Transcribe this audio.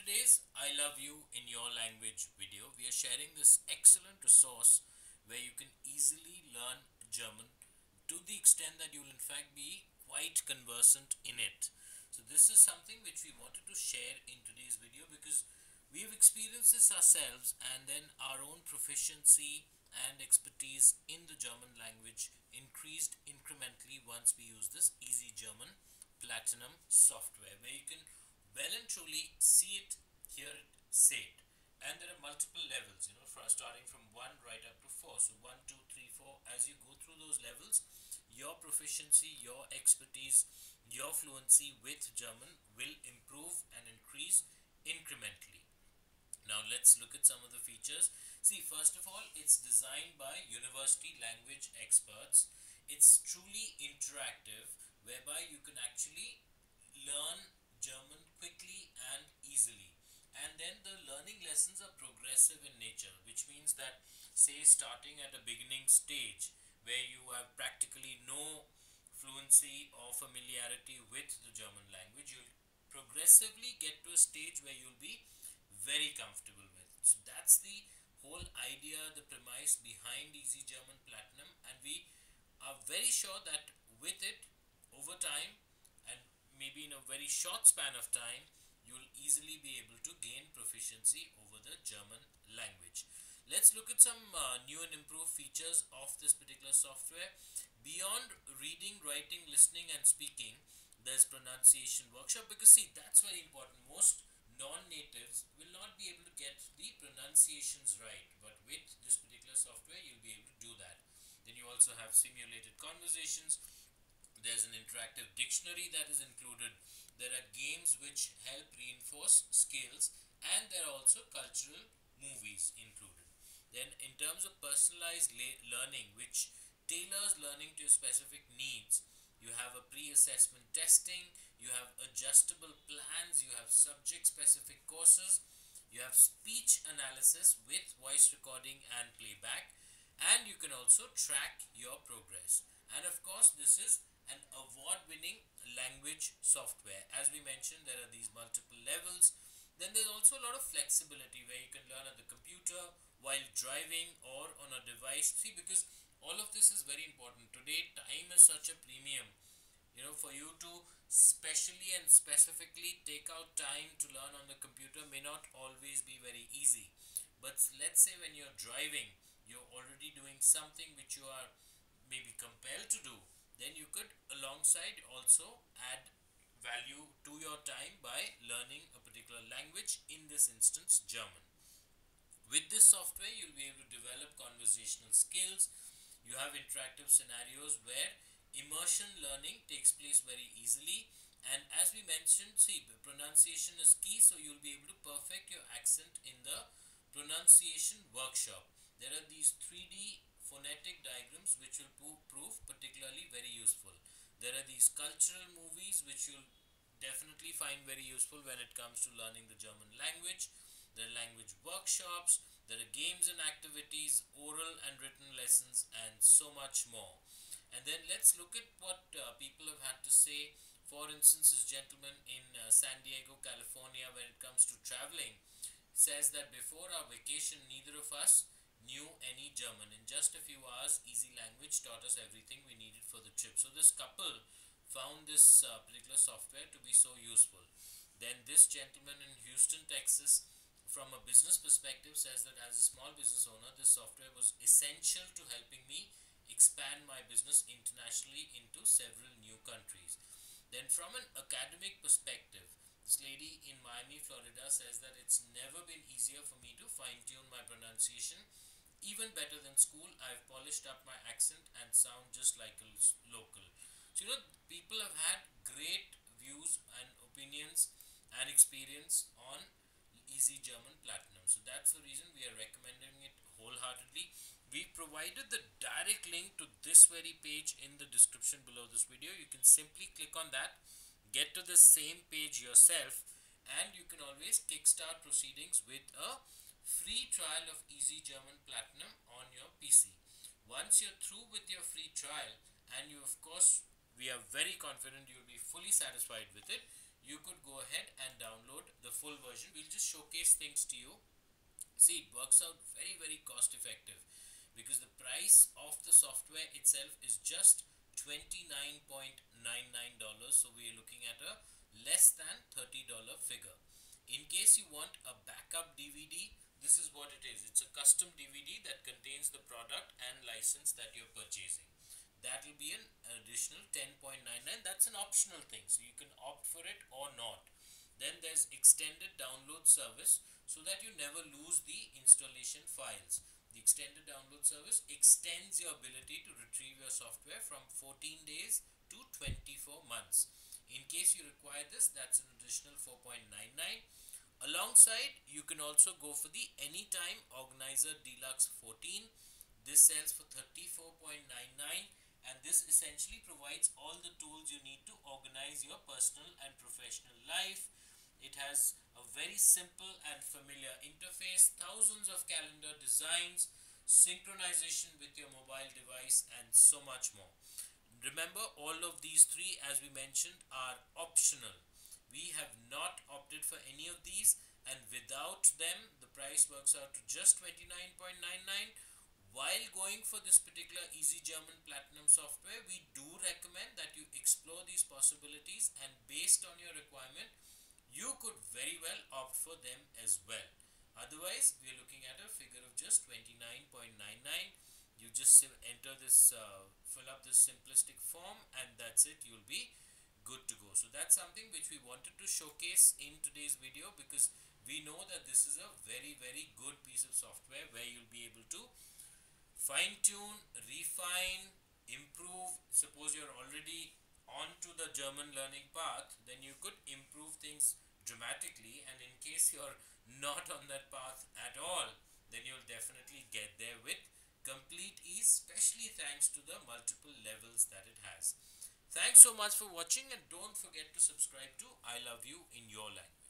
today's I Love You in Your Language video, we are sharing this excellent resource where you can easily learn German to the extent that you will in fact be quite conversant in it. So this is something which we wanted to share in today's video because we have experienced this ourselves, and then our own proficiency and expertise in the German language increased incrementally once we use this Easy German Platinum software, where you can well and truly see it, hear it, say it. And there are multiple levels, starting from 1 right up to 4. So 1, 2, 3, 4. As you go through those levels, your proficiency, your expertise, your fluency with German will improve and increase incrementally. Now let's look at some of the features. See, first of all, it's designed by university language experts. It's truly interactive, whereby you can actually learn German quickly and easily. And then the learning lessons are progressive in nature, which means that, say, starting at a beginning stage where you have practically no fluency or familiarity with the German language, you'll progressively get to a stage where you'll be very comfortable with. So that's the whole idea, the premise behind Easy German Platinum, and we are very sure that with it, over time, and maybe in a very short span of time, you'll easily be able to gain proficiency over the German language. Let's look at some new and improved features of this particular software. Beyond reading, writing, listening and speaking, there's pronunciation workshop, because see, that's very important. Most non-natives will not be able to get the pronunciations right, but with this particular software you'll be able to do that. Then you also have simulated conversations. There's an interactive dictionary that is included. There are games which help reinforce skills, and there are also cultural movies included. Then in terms of personalized learning, which tailors learning to your specific needs, you have a pre-assessment testing, you have adjustable plans, you have subject specific courses, you have speech analysis with voice recording and playback, and you can also track your progress. And of course, this is an award-winning language software. As we mentioned, there are these multiple levels. Then there's also a lot of flexibility where you can learn at the computer, while driving, or on a device. See, because all of this is very important. Today, time is such a premium. For you to specially and specifically take out time to learn on the computer may not always be very easy. But let's say when you're driving, you're already doing something which you are maybe compelled to do, then you could alongside also add value to your time by learning a particular language, in this instance German. With this software, you'll be able to develop conversational skills. You have interactive scenarios where immersion learning takes place very easily. And as we mentioned, see, pronunciation is key, so you'll be able to perfect your accent in the pronunciation workshop. There are these 3D phonetic diagrams which will prove particularly very useful. There are these cultural movies which you'll definitely find very useful when it comes to learning the German language. There are language workshops, there are games and activities, oral and written lessons, and so much more. And then let's look at what people have had to say. For instance, this gentleman in San Diego, California, when it comes to traveling, says that before our vacation, neither of us knew any German. In just a few hours, Easy Language taught us everything we needed for the trip. So this couple found this particular software to be so useful. Then this gentleman in Houston, Texas, from a business perspective, says that as a small business owner, this software was essential to helping me expand my business internationally into several new countries. Then from an academic perspective, this lady in Miami, Florida, says that it's never been easier for me to fine-tune my pronunciation. Even better than school, I've polished up my accent and sound just like a local. So, people have had great views and opinions and experience on Easy German Platinum. So that's the reason we are recommending it wholeheartedly. We provided the direct link to this very page in the description below this video. You can simply click on that, get to the same page yourself, and you can always kickstart proceedings with a free trial of Easy German Platinum on your PC. Once you're through with your free trial, and you, of course, we are very confident you'll be fully satisfied with it, you could go ahead and download the full full version. We'll just showcase things to you. See, it works out very, very cost effective because the price of the software itself is just $29.99. So we are looking at a less than $30 figure. In case you want a backup DVD, this is what it is. It's a custom DVD that contains the product and license that you're purchasing. That will be an additional 10.99. That's an optional thing, so you can opt for it or not. Then there's extended download service, so that you never lose the installation files. The extended download service extends your ability to retrieve your software from 14 days to 24 months. In case you require this, that's an additional 4.99. Alongside, you can also go for the Anytime Organizer Deluxe 14. This sells for 34.99, and this essentially provides all the tools you need to organize your personal and professional life. It has a very simple and familiar interface, thousands of calendar designs, synchronization with your mobile device, and so much more. Remember, all of these three, as we mentioned, are optional. We have not opted for any of these, and without them the price works out to just 29.99. While going for this particular Easy German Platinum software, we do recommend that you explore these possibilities, and based on your requirement, you could very well opt for them as well. Otherwise, we are looking at a figure of just 29.99. You just enter this, fill up this simplistic form, and that's it. You'll be good to go. So that's something which we wanted to showcase in today's video, because we know that this is a very, very good piece of software where you'll be able to fine tune, refine, improve. Suppose you're already onto the German learning path, then you could improve things dramatically, and in case you're not on that path at all, then you'll definitely get there with complete ease, especially thanks to the multiple levels that it has. Thanks so much for watching, and don't forget to subscribe to I Love You in Your Language.